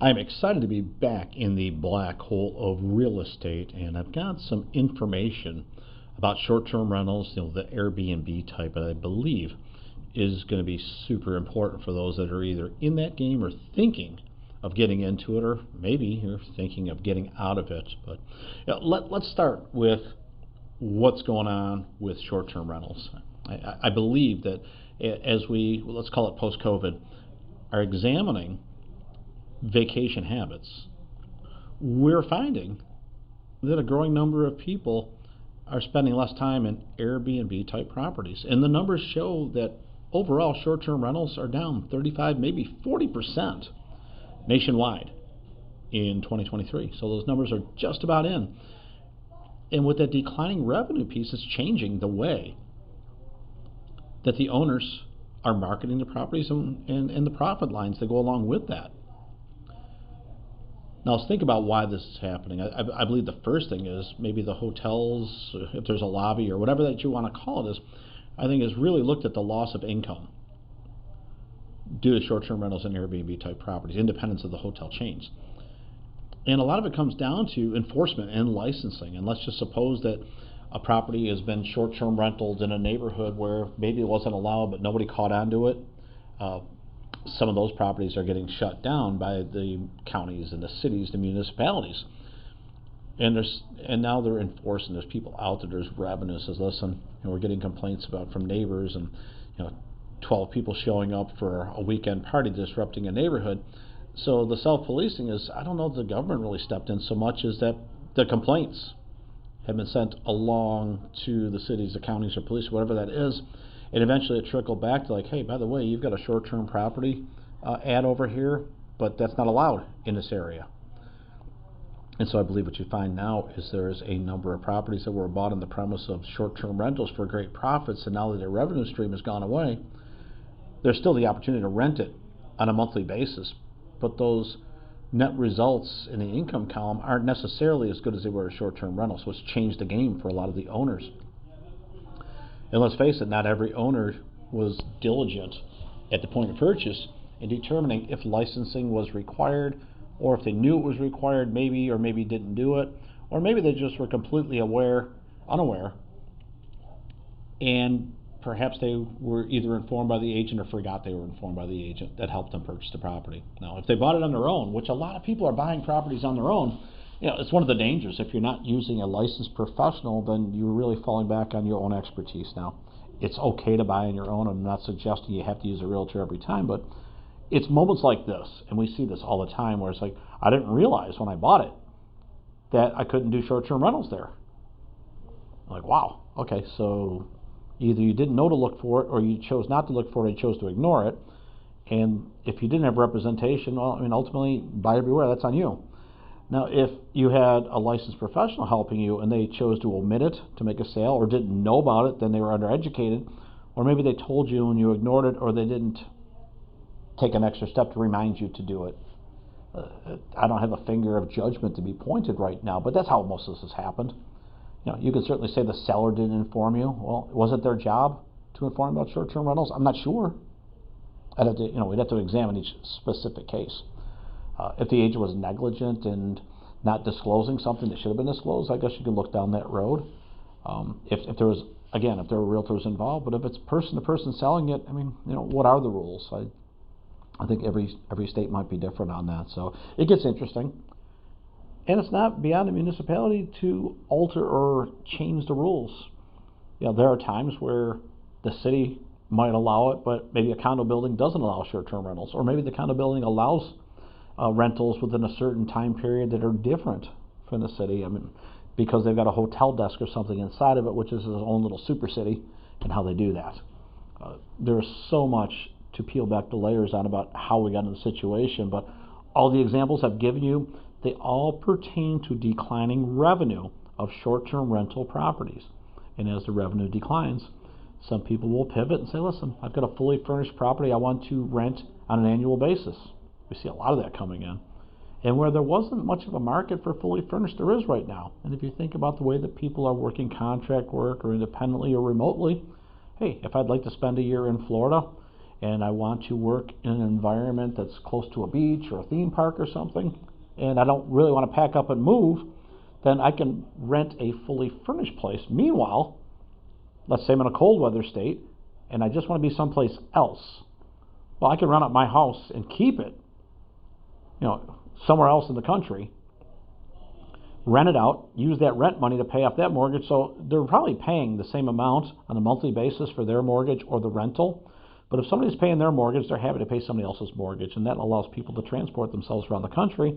I'm excited to be back in the black hole of real estate, and I've got some information about short-term rentals, the Airbnb type, that I believe is going to be super important for those that are either in that game or thinking of getting into it, or maybe you're thinking of getting out of it. But let's start with what's going on with short-term rentals. I believe that as we, let's call it post-COVID, are examining vacation habits, we're finding that a growing number of people are spending less time in Airbnb type properties. And the numbers show that overall short-term rentals are down 35, maybe 40% nationwide in 2023. So those numbers are just about in. And with that declining revenue piece, it's changing the way that the owners are marketing the properties and the profit lines that go along with that. Now let's think about why this is happening. I believe the first thing is maybe the hotels, if there's a lobby or whatever that you want to call it, is I think has really looked at the loss of income due to short-term rentals and Airbnb type properties, independence of the hotel chains. And a lot of it comes down to enforcement and licensing. And let's just suppose that a property has been short-term rentals in a neighborhood where maybe it wasn't allowed, but nobody caught on to it. Some of those properties are getting shut down by the counties and the cities, the municipalities. And now they're enforcing. There's people out there. There's revenue. Says, listen, we're getting complaints from neighbors, and 12 people showing up for a weekend party disrupting a neighborhood. So the self-policing is, I don't know if the government really stepped in so much as that the complaints have been sent along to the cities, the counties, or police, whatever that is. And eventually it trickled back to like, hey, by the way, you've got a short-term property ad over here, but that's not allowed in this area. And so I believe what you find now is there's a number of properties that were bought on the premise of short-term rentals for great profits, and now that their revenue stream has gone away, there's still the opportunity to rent it on a monthly basis, but those net results in the income column aren't necessarily as good as they were as short-term rentals, so it's changed the game for a lot of the owners. And let's face it, not every owner was diligent at the point of purchase in determining if licensing was required, or if they knew it was required, maybe, or maybe didn't do it, or maybe they just were completely unaware, and perhaps they were either informed by the agent or forgot they were informed by the agent that helped them purchase the property. Now, if they bought it on their own, which a lot of people are buying properties on their own, it's one of the dangers. If you're not using a licensed professional, then you're really falling back on your own expertise. Now, it's okay to buy on your own. I'm not suggesting you have to use a realtor every time, but it's moments like this, and we see this all the time, where it's like, I didn't realize when I bought it that I couldn't do short-term rentals there. I'm like, wow, okay, so either you didn't know to look for it, or you chose not to look for it and chose to ignore it. And if you didn't have representation, well, ultimately, buyer beware, that's on you. Now, if you had a licensed professional helping you and they chose to omit it to make a sale, or didn't know about it, then they were undereducated, or maybe they told you and you ignored it, or they didn't take an extra step to remind you to do it. I don't have a finger of judgment to be pointed right now, but that's how most of this has happened. You could certainly say the seller didn't inform you. Well, was it their job to inform about short-term rentals? I'm not sure. We'd have to examine each specific case. If the agent was negligent and not disclosing something that should have been disclosed, I guess you could look down that road. If there was, again, if there were realtors involved, but if it's person to person selling it, what are the rules? I think every state might be different on that. So it gets interesting. And it's not beyond the municipality to alter or change the rules. There are times where the city might allow it, but maybe a condo building doesn't allow short-term rentals, or maybe the condo building allows rentals within a certain time period that are different from the city. Because they've got a hotel desk or something inside of it, which is its own little super city, and how they do that. There's so much to peel back the layers on about how we got in the situation, but all the examples I've given you, they all pertain to declining revenue of short-term rental properties. And as the revenue declines, some people will pivot and say, listen, I've got a fully furnished property I want to rent on an annual basis. We see a lot of that coming in. And where there wasn't much of a market for fully furnished, there is right now. And if you think about the way that people are working contract work or independently or remotely, hey, if I'd like to spend a year in Florida and I want to work in an environment that's close to a beach or a theme park or something, and I don't really want to pack up and move, then I can rent a fully furnished place. Meanwhile, let's say I'm in a cold weather state and I just want to be someplace else. Well, I can rent out my house and keep it, somewhere else in the country, rent it out, use that rent money to pay off that mortgage. So they're probably paying the same amount on a monthly basis for their mortgage or the rental. But if somebody's paying their mortgage, they're happy to pay somebody else's mortgage, and that allows people to transport themselves around the country,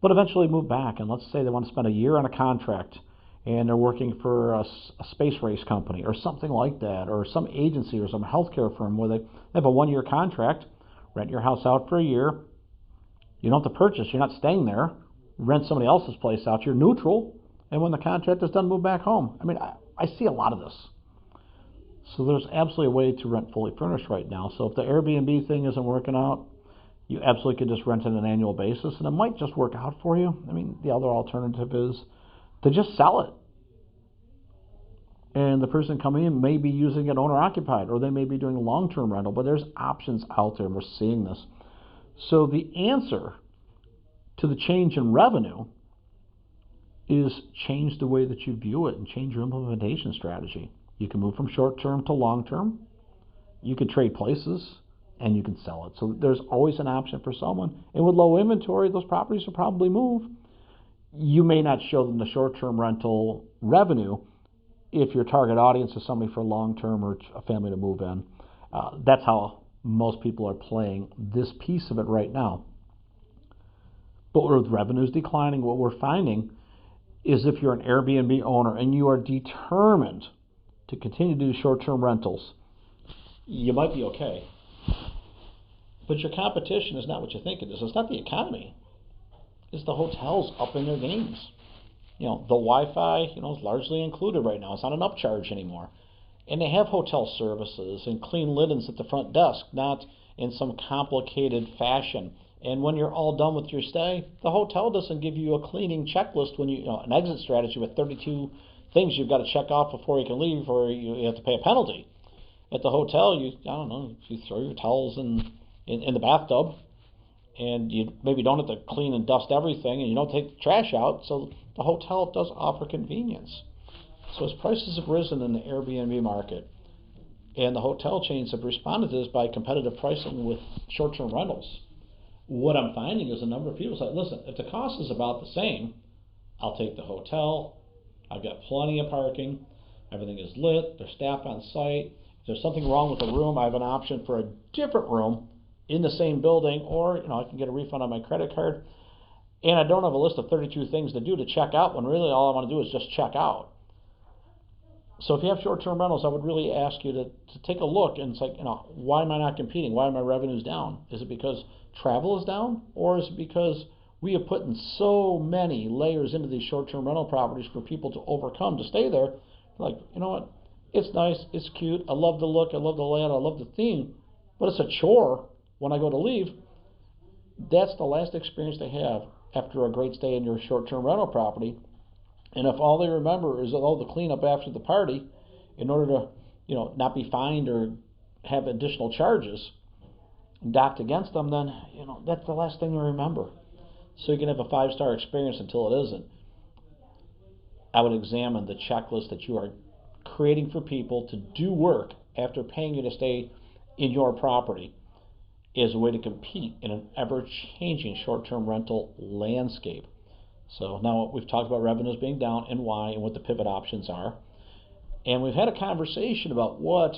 but eventually move back. And let's say they want to spend a year on a contract, and they're working for a space race company or something like that, or some agency or some healthcare firm where they have a 1-year contract, rent your house out for a year. You don't have to purchase. You're not staying there. Rent somebody else's place out. You're neutral. And when the contract is done, move back home. I mean, I see a lot of this. So there's absolutely a way to rent fully furnished right now. So if the Airbnb thing isn't working out, you absolutely could just rent on an annual basis, and it might just work out for you. I mean, the other alternative is to just sell it. And the person coming in may be using it owner-occupied, or they may be doing long-term rental, but there's options out there, and we're seeing this. So the answer to the change in revenue is change the way that you view it and change your implementation strategy. You can move from short-term to long-term. You can trade places, and you can sell it. So there's always an option for someone. And with low inventory, those properties will probably move. You may not show them the short-term rental revenue if your target audience is somebody for long-term or a family to move in. That's how most people are playing this piece of it right now. But with revenues declining, what we're finding is if you're an Airbnb owner and you are determined to continue to do short-term rentals, you might be okay. But your competition is not what you think it is. It's not the economy. It's the hotels upping their games. The Wi-Fi, is largely included right now. It's not an upcharge anymore. And they have hotel services and clean linens at the front desk, not in some complicated fashion. And when you're all done with your stay, the hotel doesn't give you a cleaning checklist when an exit strategy with 32 things you've got to check off before you can leave, or you have to pay a penalty. At the hotel, you throw your towels in the bathtub, and you maybe don't have to clean and dust everything, and you don't take the trash out. So the hotel does offer convenience. So as prices have risen in the Airbnb market, and the hotel chains have responded to this by competitive pricing with short-term rentals, what I'm finding is a number of people say, listen, if the cost is about the same, I'll take the hotel. I've got plenty of parking. Everything is lit. There's staff on site. If there's something wrong with the room, I have an option for a different room in the same building, or I can get a refund on my credit card. And I don't have a list of 32 things to do to check out when really all I want to do is just check out. So if you have short-term rentals, I would really ask you to take a look and it's like, why am I not competing? Why are my revenues down? Is it because travel is down, or is it because we have put in so many layers into these short-term rental properties for people to overcome to stay there? Like, you know what? It's nice, it's cute, I love the look, I love the layout, I love the theme, but it's a chore when I go to leave. That's the last experience they have after a great stay in your short-term rental property. And if all they remember is all the cleanup after the party in order to, not be fined or have additional charges docked against them, then, that's the last thing you remember. So you can have a 5-star experience until it isn't. I would examine the checklist that you are creating for people to do work after paying you to stay in your property as a way to compete in an ever-changing short-term rental landscape. So now we've talked about revenues being down and why and what the pivot options are. And we've had a conversation about what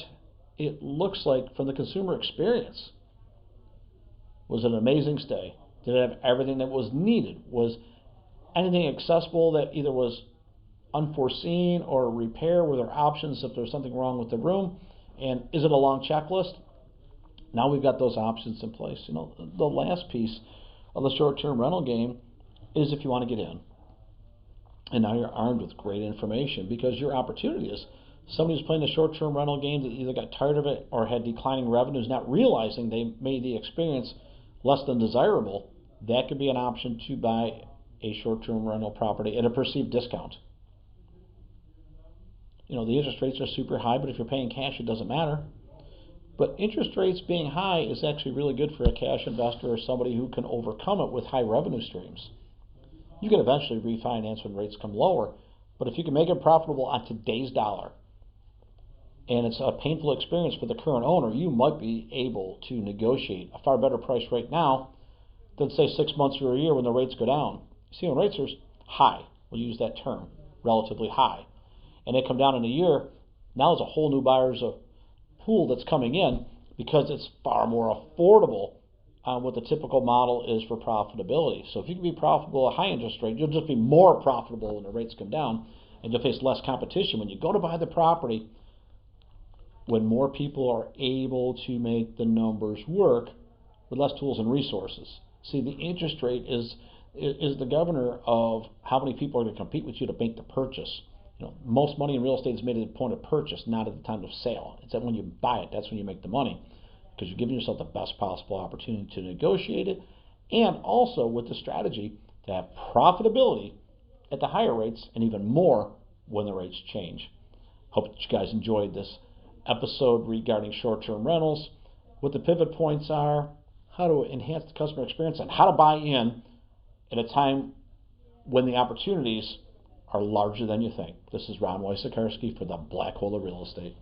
it looks like from the consumer experience. Was it an amazing stay? Did it have everything that was needed? Was anything accessible that either was unforeseen or repair? Were there options if there's something wrong with the room? And is it a long checklist? Now we've got those options in place. The last piece of the short-term rental game is if you want to get in. And now you're armed with great information, because your opportunity is somebody who's playing the short-term rental game that either got tired of it or had declining revenues, not realizing they made the experience less than desirable. That could be an option to buy a short-term rental property at a perceived discount. The interest rates are super high, but if you're paying cash, it doesn't matter. But interest rates being high is actually really good for a cash investor or somebody who can overcome it with high revenue streams. You can eventually refinance when rates come lower, but if you can make it profitable on today's dollar, and it's a painful experience for the current owner, you might be able to negotiate a far better price right now than, say, 6 months or a year when the rates go down. See, when rates are high, we'll use that term, relatively high, and they come down in a year, now there's a whole new buyer's pool that's coming in because it's far more affordable on what the typical model is for profitability. So if you can be profitable at high interest rate, you'll just be more profitable when the rates come down, and you'll face less competition. When you go to buy the property, when more people are able to make the numbers work with less tools and resources. See, the interest rate is the governor of how many people are going to compete with you to make the purchase. Most money in real estate is made at the point of purchase, not at the time of sale. It's that when you buy it, that's when you make the money, because you're giving yourself the best possible opportunity to negotiate it, and also with the strategy to have profitability at the higher rates and even more when the rates change. Hope that you guys enjoyed this episode regarding short-term rentals, what the pivot points are, how to enhance the customer experience, and how to buy in at a time when the opportunities are larger than you think. This is Ron Wojciechowski for the Black Hole of Real Estate.